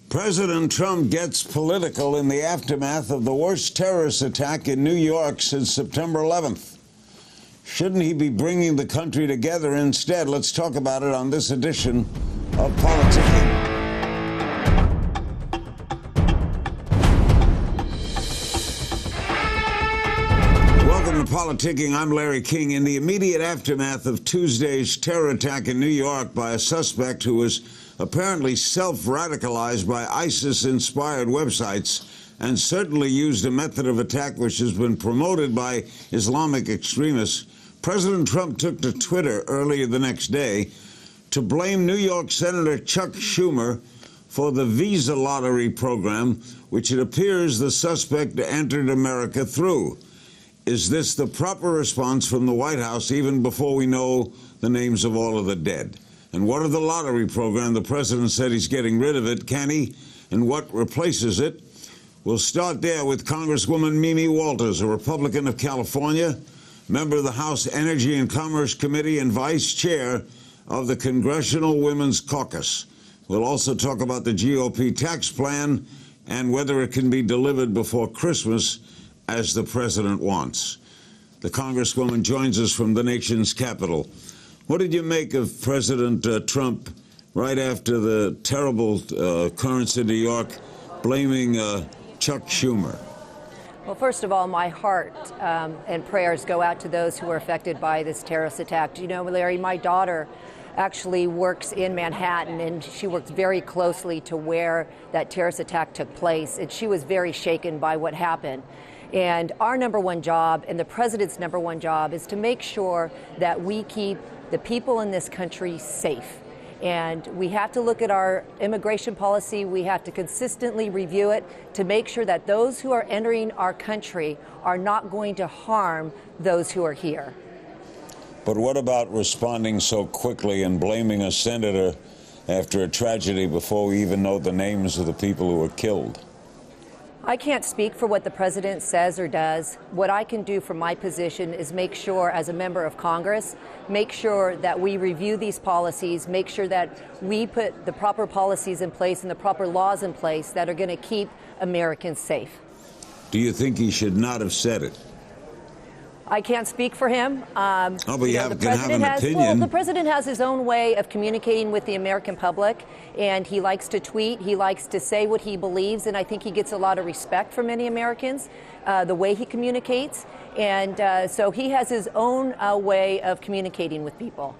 President Trump gets political in the aftermath of the worst terrorist attack in New York since September 11th. Shouldn't he be bringing the country together instead? Let's talk about it on this edition of PoliticKING. Welcome to PoliticKING. I'm Larry King. In the immediate aftermath of Tuesday's terror attack in New York by a suspect who was apparently self-radicalized by ISIS-inspired websites and certainly used a method of attack which has been promoted by Islamic extremists, President Trump took to Twitter earlier the next day to blame New York Senator Chuck Schumer for the visa lottery program, which it appears the suspect entered America through. Is this the proper response from the White House even before we know the names of all of the dead? And what of the lottery program? The president said he's getting rid of it. Can he? And what replaces it? We'll start there with Congresswoman Mimi Walters, a Republican of California, member of the House Energy and Commerce Committee and vice chair of the Congressional Women's Caucus. We'll also talk about the GOP tax plan and whether it can be delivered before Christmas as the president wants. The Congresswoman joins us from the nation's capital. What did you make of President Trump right after the terrible occurrence in New York, blaming Chuck Schumer? Well, first of all, my heart and prayers go out to those who were affected by this terrorist attack. You know, Larry, my daughter actually works in Manhattan, and she works very closely to where that terrorist attack took place, and she was very shaken by what happened. And our number one job, and the president's number one job, is to make sure that we keep the people in this country safe. And we have to look at our immigration policy. We have to consistently review it to make sure that those who are entering our country are not going to harm those who are here. But what about responding so quickly and blaming a senator after a tragedy before we even know the names of the people who were killed? I can't speak for what the president says or does. What I can do from my position is make sure, as a member of Congress, make sure that we review these policies, make sure that we put the proper policies in place and the proper laws in place that are going to keep Americans safe. Do you think he should not have said it? I can't speak for him. But you can have an opinion. Well, the president has his own way of communicating with the American public, and he likes to tweet. He likes to say what he believes, and I think he gets a lot of respect from many Americans, the way he communicates. And so he has his own way of communicating with people.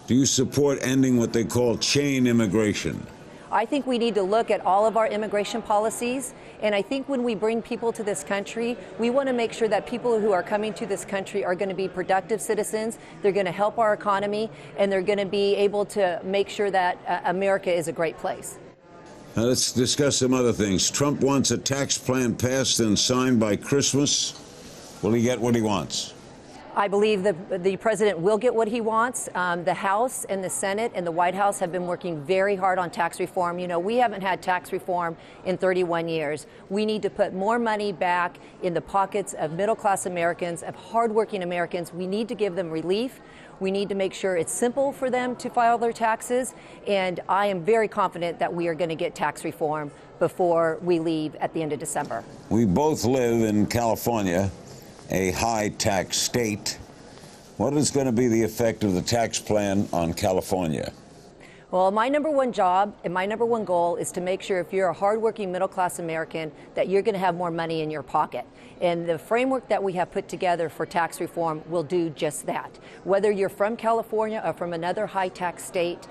Do you support ending what they call chain immigration? I think we need to look at all of our immigration policies, and I think when we bring people to this country, we want to make sure that people who are coming to this country are going to be productive citizens, they're going to help our economy, and they're going to be able to make sure that America is a great place. Now let's discuss some other things. Trump wants a tax plan passed and signed by Christmas. Will he get what he wants? I believe the president will get what he wants. The House and the Senate and the White House have been working very hard on tax reform. You know, we haven't had tax reform in 31 years. We need to put more money back in the pockets of middle-class Americans, of hardworking Americans. We need to give them relief. We need to make sure it's simple for them to file their taxes. And I am very confident that we are going to get tax reform before we leave at the end of December. We both live in California, a high-tax state. What is going to be the effect of the tax plan on California? Well, my number one job and my number one goal is to make sure if you're a hardworking middle-class American that you're going to have more money in your pocket. And the framework that we have put together for tax reform will do just that. Whether you're from California or from another high-tax state,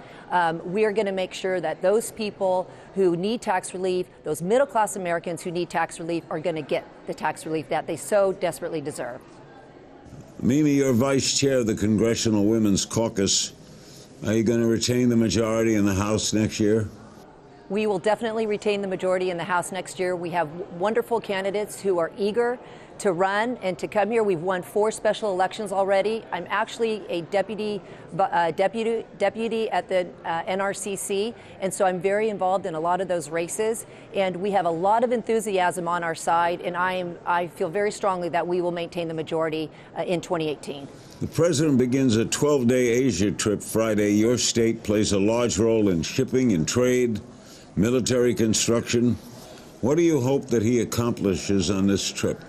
we are going to make sure that those people who need tax relief, those middle-class Americans who need tax relief, are going to get the tax relief that they so desperately deserve. Mimi, you're vice chair of the Congressional Women's Caucus. Are you going to retain the majority in the House next year? We will definitely retain the majority in the House next year. We have wonderful candidates who are eager to run and to come here. We've won 4 special elections already. I'm actually a deputy at the NRCC, and so I'm very involved in a lot of those races. And we have a lot of enthusiasm on our side, and I feel very strongly that we will maintain the majority in 2018. The president begins a 12-day Asia trip Friday. Your state plays a large role in shipping and trade. military construction. What do you hope that he accomplishes on this trip?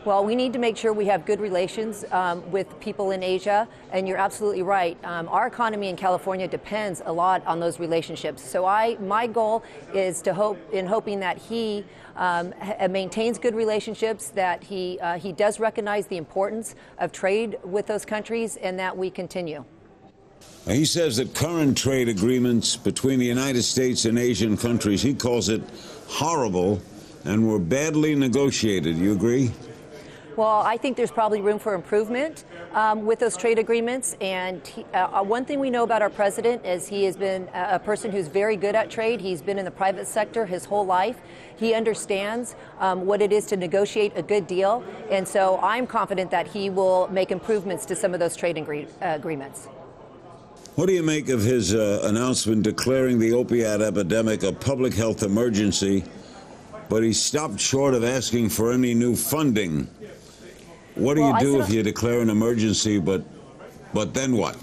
Well, we need to make sure we have good relations with people in Asia, and you're absolutely right. Our economy in California depends a lot on those relationships. So my goal is to hoping that he maintains good relationships, that he does recognize the importance of trade with those countries, and that we continue. He says that current trade agreements between the United States and Asian countries, he calls it horrible and were badly negotiated. You agree? Well, I think there's probably room for improvement with those trade agreements. And one thing we know about our president is he has been a person who's very good at trade. He's been in the private sector his whole life. He understands what it is to negotiate a good deal. And so I'm confident that he will make improvements to some of those trade agreements. What do you make of his announcement declaring the opiate epidemic a public health emergency, but he stopped short of asking for any new funding? What do you do if you declare an emergency, but then what?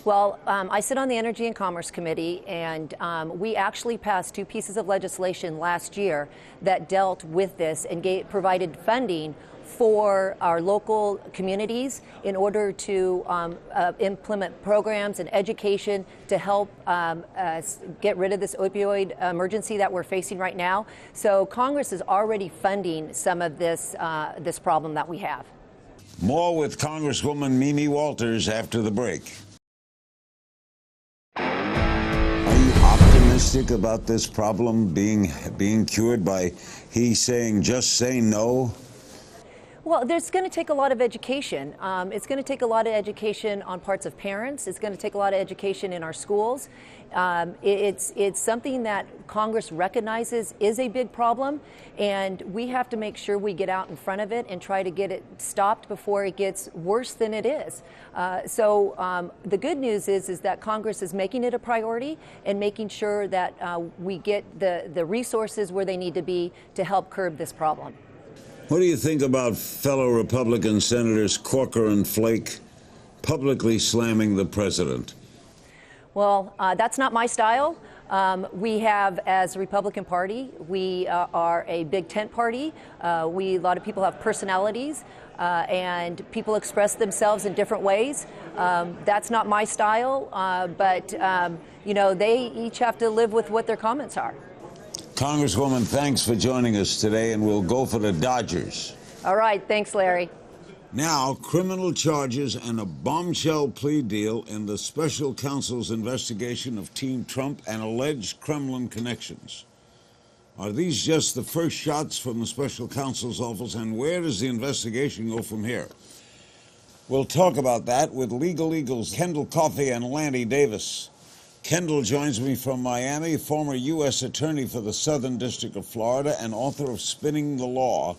Well, I sit on the Energy and Commerce Committee, and we actually passed 2 pieces of legislation last year that dealt with this and provided funding for our local communities in order to implement programs and education to help get rid of this opioid emergency that we're facing right now. So Congress is already funding some of this problem that we have. More with Congresswoman Mimi Walters after the break. Are you optimistic about this problem being cured by he saying just say no? Well, there's going to take a lot of education. It's going to take a lot of education on parts of parents. It's going to take a lot of education in our schools. It's something that Congress recognizes is a big problem, and we have to make sure we get out in front of it and try to get it stopped before it gets worse than it is. So the good news is that Congress is making it a priority and making sure that we get the resources where they need to be to help curb this problem. What do you think about fellow Republican Senators Corker and Flake publicly slamming the president? Well, that's not my style. We have, as a Republican Party, we are a big tent party. A lot of people have personalities, and people express themselves in different ways. That's not my style, but you know, they each have to live with what their comments are. Congresswoman, thanks for joining us today, and we'll go for the Dodgers. All right. Thanks, Larry. Now, criminal charges and a bombshell plea deal in the special counsel's investigation of Team Trump and alleged Kremlin connections. Are these just the first shots from the special counsel's office, and where does the investigation go from here? We'll talk about that with legal eagles Kendall Coffee and Lanny Davis. Kendall joins me from Miami, former U.S. Attorney for the Southern District of Florida and author of Spinning the Law.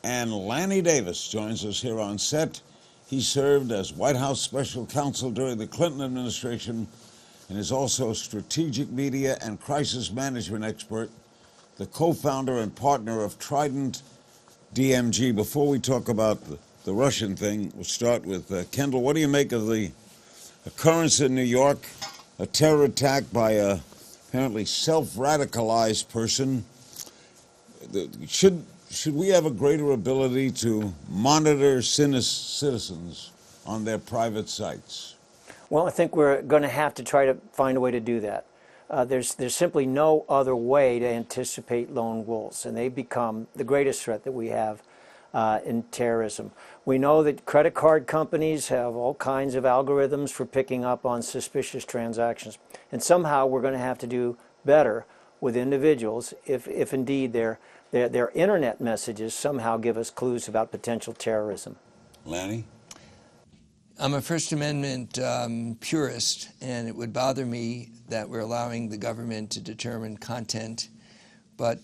And Lanny Davis joins us here on set. He served as White House Special Counsel during the Clinton administration and is also a strategic media and crisis management expert, the co-founder and partner of Trident DMG. Before we talk about the Russian thing, we'll start with Kendall. What do you make of the occurrence in New York? A terror attack by a apparently self-radicalized person. Should we have a greater ability to monitor citizens on their private sites? Well, I think we're going to have to try to find a way to do that. There's simply no other way to anticipate lone wolves, and they become the greatest threat that we have in terrorism. We know that credit card companies have all kinds of algorithms for picking up on suspicious transactions, and somehow we're going to have to do better with individuals if indeed their internet messages somehow give us clues about potential terrorism. Lanny? I'm a First Amendment purist, and it would bother me that we're allowing the government to determine content, but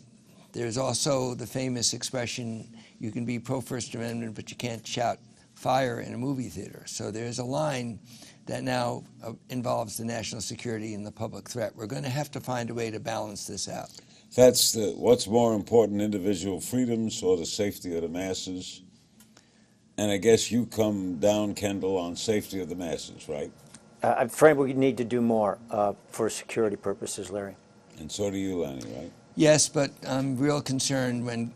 there's also the famous expression, you can be pro-First Amendment, but you can't shout fire in a movie theater. So there's a line that now involves the national security and the public threat. We're going to have to find a way to balance this out. That's what's more important, individual freedoms or the safety of the masses? And I guess you come down, Kendall, on safety of the masses, right? I'm afraid we need to do more for security purposes, Larry. And so do you, Lanny, right? Yes, but I'm real concerned when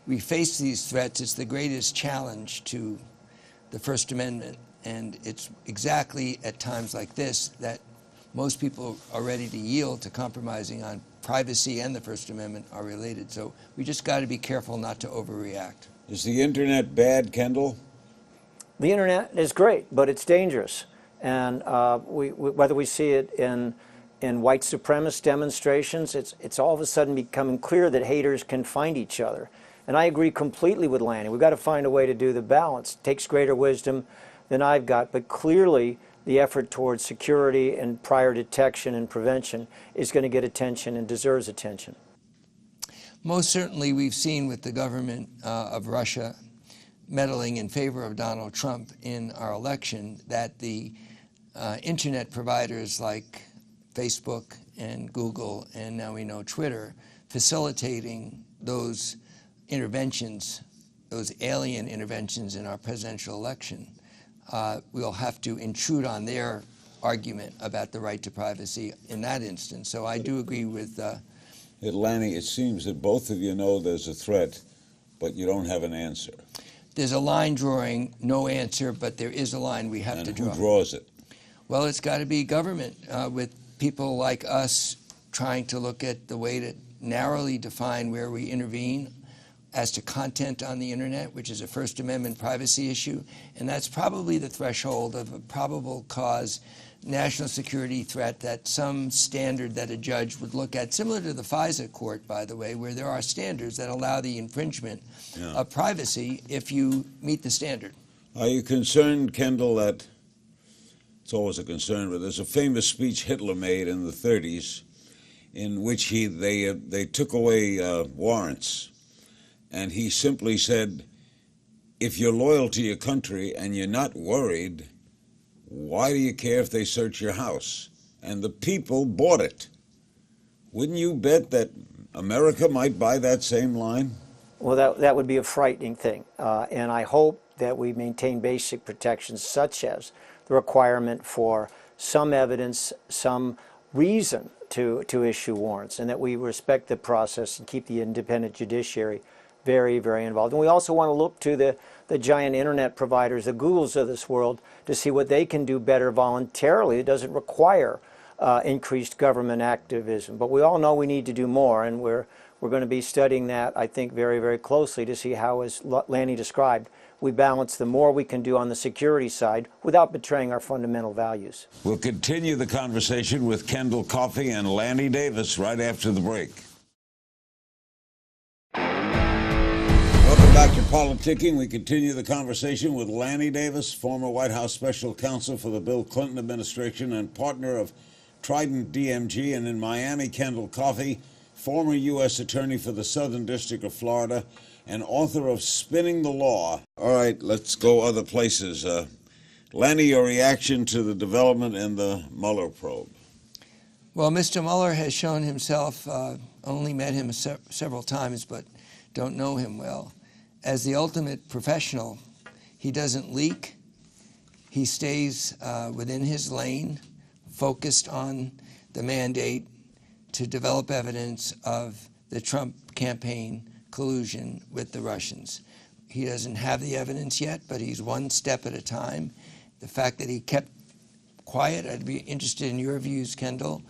we face these threats. It's the greatest challenge to the First Amendment, and it's exactly at times like this that most people are ready to yield to compromising on privacy and the First Amendment are related. So we just got to be careful not to overreact. Is the internet bad, Kendall? The internet is great, but it's dangerous. And whether we see it in white supremacist demonstrations, it's all of a sudden becoming clear that haters can find each other. And I agree completely with Lanny. We've got to find a way to do the balance. It takes greater wisdom than I've got, but clearly the effort towards security and prior detection and prevention is going to get attention and deserves attention. Most certainly we've seen with the government of Russia meddling in favor of Donald Trump in our election that the internet providers like Facebook and Google and now we know Twitter facilitating those interventions, those alien interventions in our presidential election. We'll have to intrude on their argument about the right to privacy in that instance. So I do agree with Lanny, it seems that both of you know there's a threat, but you don't have an answer. There's a line drawing, no answer, but there is a line we have to draw. And who draws it? Well, it's got to be government, with people like us trying to look at the way to narrowly define where we intervene as to content on the internet, which is a First Amendment privacy issue, and that's probably the threshold of a probable cause national security threat, that some standard that a judge would look at, similar to the FISA court, by the way, where there are standards that allow the infringement of privacy if you meet the standard. Are you concerned, Kendall, that it's always a concern, but there's a famous speech Hitler made in the 30s in which they took away warrants, and he simply said, if you're loyal to your country and you're not worried, why do you care if they search your house? And the people bought it. Wouldn't you bet that America might buy that same line? Well, that would be a frightening thing. And I hope that we maintain basic protections such as the requirement for some evidence, some reason to issue warrants, and that we respect the process and keep the independent judiciary very, very involved. And we also want to look to the giant internet providers, the Googles of this world, to see what they can do better voluntarily. It doesn't require increased government activism. But we all know we need to do more, and we're going to be studying that, I think, very, very closely to see how, as Lanny described, we balance the more we can do on the security side without betraying our fundamental values. We'll continue the conversation with Kendall Coffee and Lanny Davis right after the break. Welcome back to PoliticKING. We continue the conversation with Lanny Davis, former White House special counsel for the Bill Clinton administration and partner of Trident DMG, and in Miami, Kendall Coffee, former U.S. attorney for the Southern District of Florida and author of Spinning the Law. All right, let's go other places. Lanny, your reaction to the development in the Mueller probe? Well, Mr. Mueller has shown himself, only met him several times, but don't know him well, as the ultimate professional. He doesn't leak. He stays within his lane, focused on the mandate to develop evidence of the Trump campaign collusion with the Russians. He doesn't have the evidence yet, but he's one step at a time. The fact that he kept quiet, I'd be interested in your views, Kendall,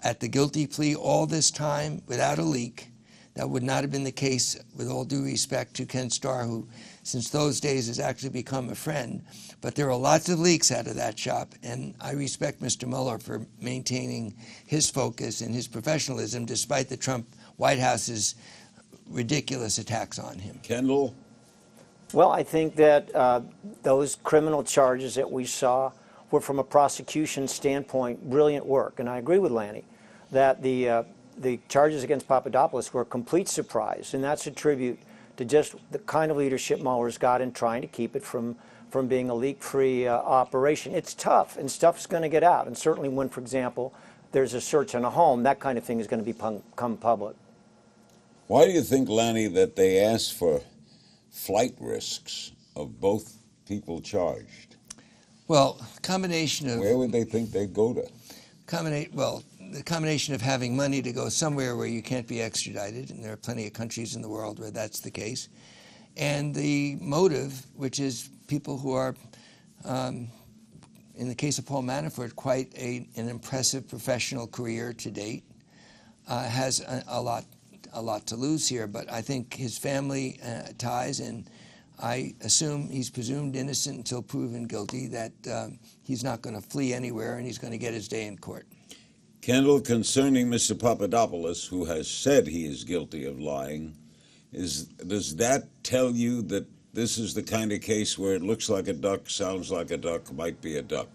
at the guilty plea all this time without a leak. That would not have been the case, with all due respect to Ken Starr, who since those days has actually become a friend. But there are lots of leaks out of that shop, and I respect Mr. Mueller for maintaining his focus and his professionalism despite the Trump White House's ridiculous attacks on him. Kendall? Well, I think that those criminal charges that we saw were, from a prosecution standpoint, brilliant work. And I agree with Lanny that the charges against Papadopoulos were a complete surprise, and that's a tribute to just the kind of leadership Mueller's got in trying to keep it from being a leak-free operation. It's tough, and stuff's going to get out, and certainly when, for example, there's a search on a home, that kind of thing is going to become public. Why do you think, Lanny, that they asked for flight risks of both people charged? Well, combination of... Where would they think they'd go to? Well, the combination of having money to go somewhere where you can't be extradited, and there are plenty of countries in the world where that's the case, and the motive, which is people who are, in the case of Paul Manafort, quite an impressive professional career to date, has a lot to lose here. But I think his family ties, and I assume he's presumed innocent until proven guilty, that he's not going to flee anywhere and he's going to get his day in court. Kendall, concerning Mr. Papadopoulos, who has said he is guilty of lying, does that tell you that this is the kind of case where it looks like a duck, sounds like a duck, might be a duck?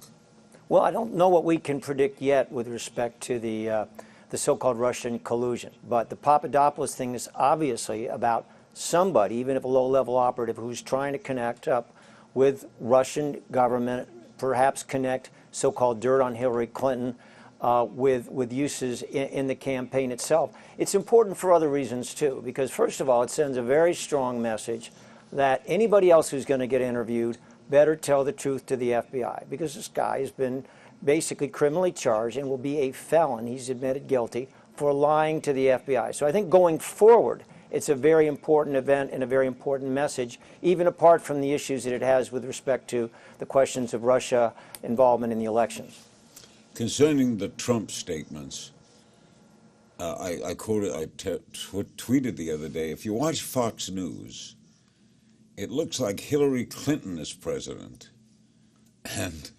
Well, I don't know what we can predict yet with respect to the so-called Russian collusion, but the Papadopoulos thing is obviously about somebody, even if a low-level operative, who's trying to connect up with Russian government, perhaps connect so-called dirt on Hillary Clinton with uses in the campaign itself. It's important for other reasons, too, because, first of all, it sends a very strong message that anybody else who's going to get interviewed better tell the truth to the FBI, because this guy has been basically criminally charged and will be a felon. He's admitted guilty for lying to the FBI. So I think going forward, it's a very important event and a very important message, even apart from the issues that it has with respect to the questions of Russia involvement in the elections. Concerning the Trump statements, I tweeted the other day, if you watch Fox News, it looks like Hillary Clinton is president, and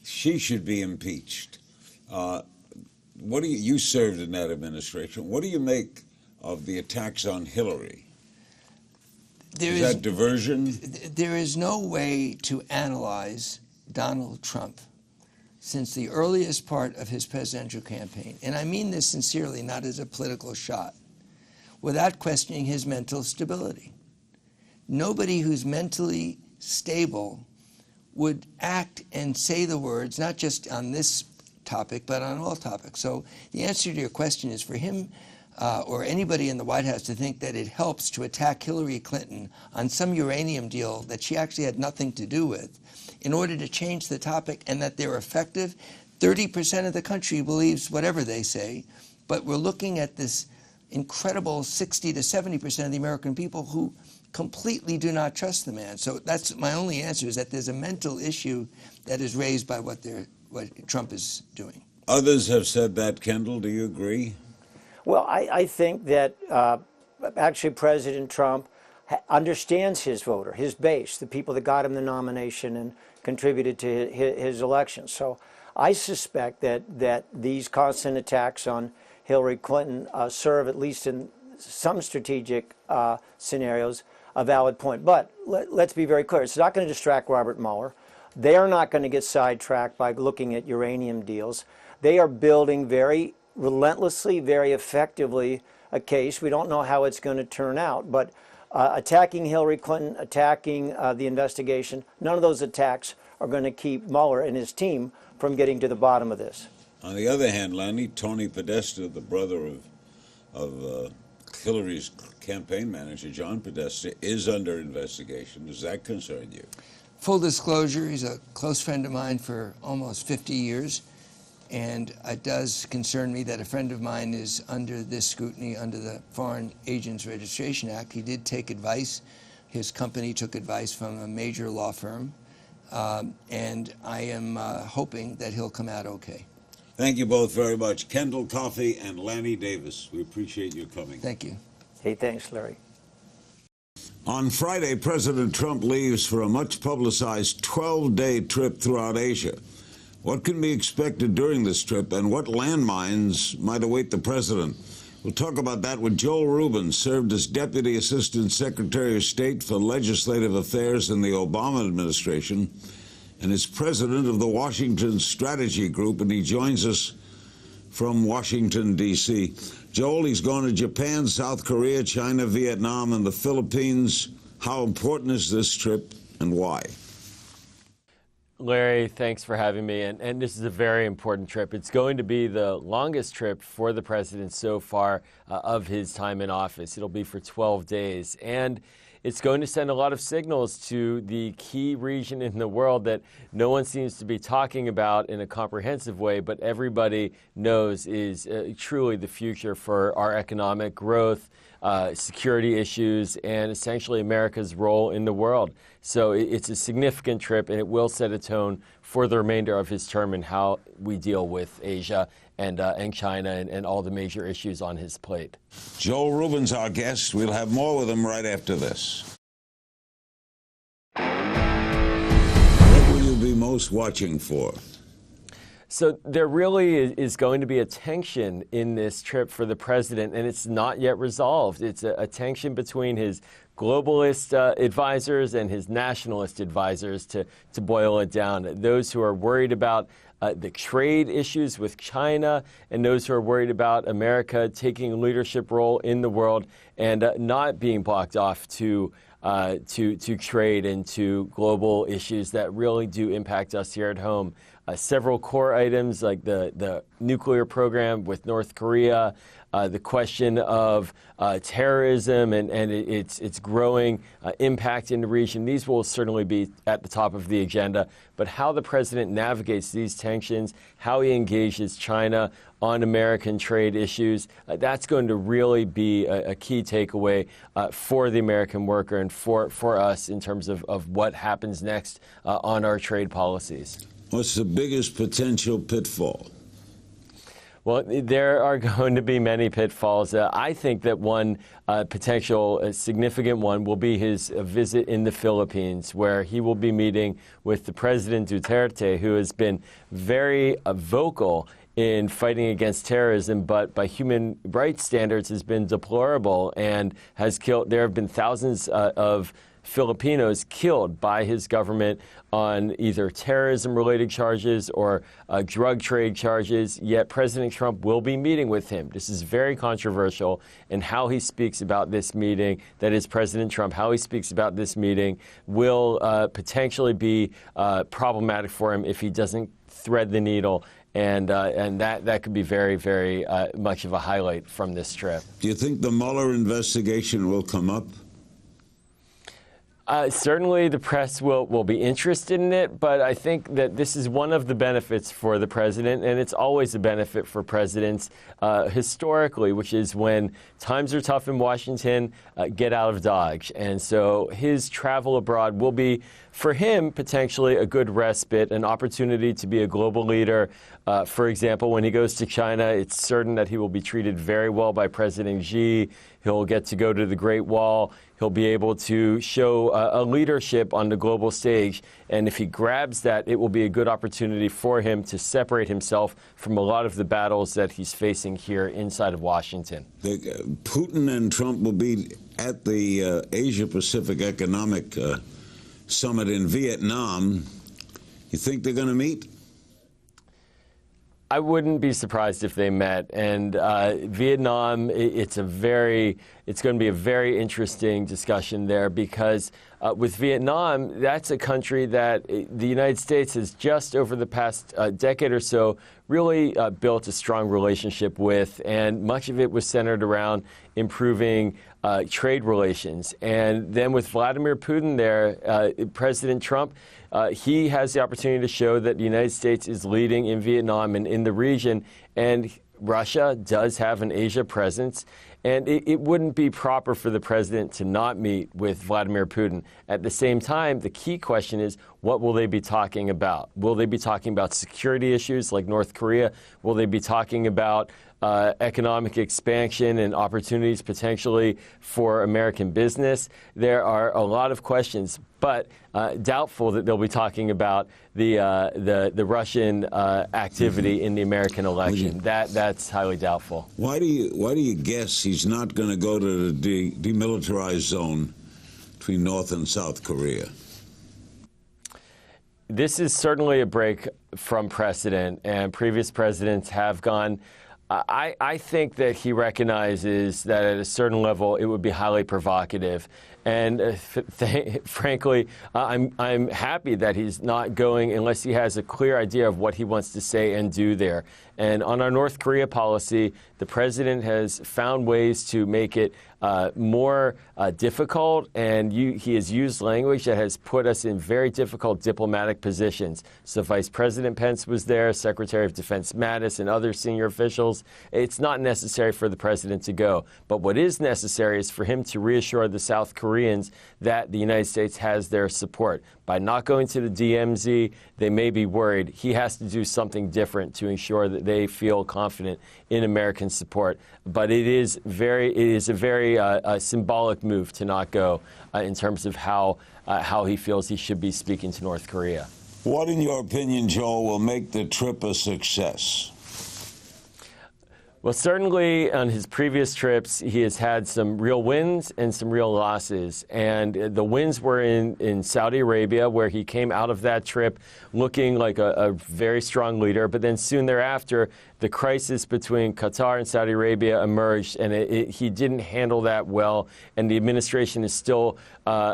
she should be impeached. You served in that administration. What do you make of the attacks on Hillary? Is that diversion? There is no way to analyze Donald Trump since the earliest part of his presidential campaign, and I mean this sincerely, not as a political shot, without questioning his mental stability. Nobody who's mentally stable would act and say the words, not just on this topic, but on all topics. So the answer to your question is for him or anybody in the White House to think that it helps to attack Hillary Clinton on some uranium deal that she actually had nothing to do with in order to change the topic, and that they're effective. 30% of the country believes whatever they say, but we're looking at this incredible 60 to 70% of the American people who completely do not trust the man. So that's my only answer, is that there's a mental issue that is raised by what Trump is doing. Others have said that. Kendall, do you agree? Well, I think that actually President Trump understands his voter, his base, the people that got him the nomination and contributed to his election. So I suspect that these constant attacks on Hillary Clinton serve, at least in some strategic scenarios, a valid point. But let's be very clear. It's not going to distract Robert Mueller. They are not going to get sidetracked by looking at uranium deals. They are building very relentlessly, very effectively a case. We don't know how it's going to turn out, but attacking Hillary Clinton, attacking the investigation, none of those attacks are going to keep Mueller and his team from getting to the bottom of this. On the other hand, Lanny, Tony Podesta, the brother of Hillary's campaign manager, John Podesta, is under investigation. Does that concern you? Full disclosure, he's a close friend of mine for almost 50 years. And it does concern me that a friend of mine is under this scrutiny under the Foreign Agents Registration Act. He did take advice. His company took advice from a major law firm. And I am hoping that he'll come out okay. Thank you both very much. Kendall Coffee and Lanny Davis. We appreciate your coming. Thank you. Hey, thanks, Larry. On Friday, President Trump leaves for a much-publicized 12-day trip throughout Asia. What can be expected during this trip, and what landmines might await the president? We'll talk about that with Joel Rubin, served as Deputy Assistant Secretary of State for Legislative Affairs in the Obama administration, and is president of the Washington Strategy Group, and he joins us from Washington, D.C. Joel, he's gone to Japan, South Korea, China, Vietnam, and the Philippines. How important is this trip, and why? Larry, thanks for having me, and this is a very important trip. It's going to be the longest trip for the president so far of his time in office. It'll be for 12 days, and it's going to send a lot of signals to the key region in the world that no one seems to be talking about in a comprehensive way, but everybody knows is truly the future for our economic growth, security issues, and essentially America's role in the world. So it's a significant trip, and it will set a tone for the remainder of his term and how we deal with Asia and China and all the major issues on his plate. Joel Rubin's our guest. We'll have more with him right after this. What will you be most watching for? So there really is going to be a tension in this trip for the president, and it's not yet resolved. It's a tension between his globalist advisors and his nationalist advisors, to boil it down. Those who are worried about the trade issues with China, and those who are worried about America taking a leadership role in the world and not being blocked off to trade and to global issues that really do impact us here at home. Several core items like the nuclear program with North Korea, the question of terrorism and its growing impact in the region. These will certainly be at the top of the agenda. But how the president navigates these tensions, how he engages China on American trade issues, that's going to really be a key takeaway for the American worker and for us in terms of what happens next on our trade policies. What's the biggest potential pitfall? Well, there are going to be many pitfalls. I think that one potential significant one will be his visit in the Philippines, where he will be meeting with the President Duterte, who has been very vocal in fighting against terrorism, but by human rights standards has been deplorable and has killed. There have been thousands of Filipinos killed by his government on either terrorism-related charges or drug trade charges, yet President Trump will be meeting with him. This is very controversial, and how he speaks about this meeting, that is President Trump, how he speaks about this meeting will potentially be problematic for him if he doesn't thread the needle, and that could be very, very much of a highlight from this trip. Do you think the Mueller investigation will come up? Certainly the press will be interested in it, but I think that this is one of the benefits for the president, and it's always a benefit for presidents historically, which is when times are tough in Washington, get out of Dodge. And so his travel abroad will be, for him, potentially a good respite, an opportunity to be a global leader. For example, when he goes to China, it's certain that he will be treated very well by President Xi. He'll get to go to the Great Wall. He'll be able to show a leadership on the global stage. And if he grabs that, it will be a good opportunity for him to separate himself from a lot of the battles that he's facing here inside of Washington. Putin and Trump will be at the Asia-Pacific Economic Summit in Vietnam. You think they're going to meet? I wouldn't be surprised if they met. And Vietnam, it's going to be a very interesting discussion there, because with Vietnam, that's a country that the United States has just over the past decade or so really built a strong relationship with, and much of it was centered around improving trade relations. And then with Vladimir Putin there, President Trump, he has the opportunity to show that the United States is leading in Vietnam and in the region, and Russia does have an Asia presence. And it wouldn't be proper for the president to not meet with Vladimir Putin. At the same time, the key question is, what will they be talking about? Will they be talking about security issues like North Korea? Will they be talking about economic expansion and opportunities potentially for American business? There are a lot of questions, but doubtful that they'll be talking about the Russian activity in the American election. That's highly doubtful. Why do you guess he's not going to go to the demilitarized zone between North and South Korea? This is certainly a break from precedent, and previous presidents have gone I think that he recognizes that at a certain level it would be highly provocative. And frankly, I'm happy that he's not going unless he has a clear idea of what he wants to say and do there. And on our North Korea policy, the president has found ways to make it more difficult, and he has used language that has put us in very difficult diplomatic positions. So Vice President Pence was there, Secretary of Defense Mattis, and other senior officials. It's not necessary for the president to go. But what is necessary is for him to reassure the South Koreans that the United States has their support. By not going to the DMZ, they may be worried. He has to do something different to ensure that they feel confident in American support. But it is a very symbolic move to not go in terms of how he feels he should be speaking to North Korea. What, in your opinion, Joel, will make the trip a success? Well, certainly on his previous trips, he has had some real wins and some real losses. And the wins were in Saudi Arabia, where he came out of that trip looking like a very strong leader. But then soon thereafter, the crisis between Qatar and Saudi Arabia emerged, and he didn't handle that well. And the administration is still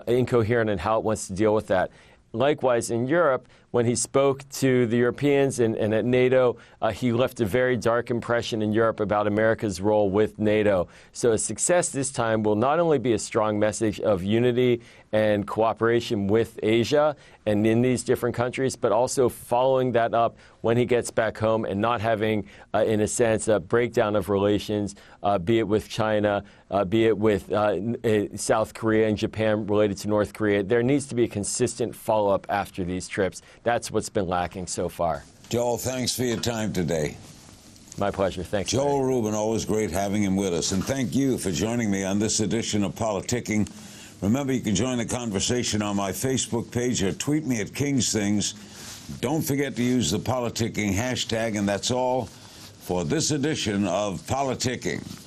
incoherent in how it wants to deal with that. Likewise, in Europe, when he spoke to the Europeans and at NATO, he left a very dark impression in Europe about America's role with NATO. So a success this time will not only be a strong message of unity and cooperation with Asia and in these different countries, but also following that up when he gets back home and not having, in a sense, a breakdown of relations, be it with China, be it with South Korea and Japan related to North Korea. There needs to be a consistent follow-up after these trips. That's what's been lacking so far. Joel, thanks for your time today. My pleasure. Thanks. Joel Rubin, always great having him with us. And thank you for joining me on this edition of PoliticKING. Remember, you can join the conversation on my Facebook page or tweet me at King's Things. Don't forget to use the PoliticKING hashtag, and that's all for this edition of PoliticKING.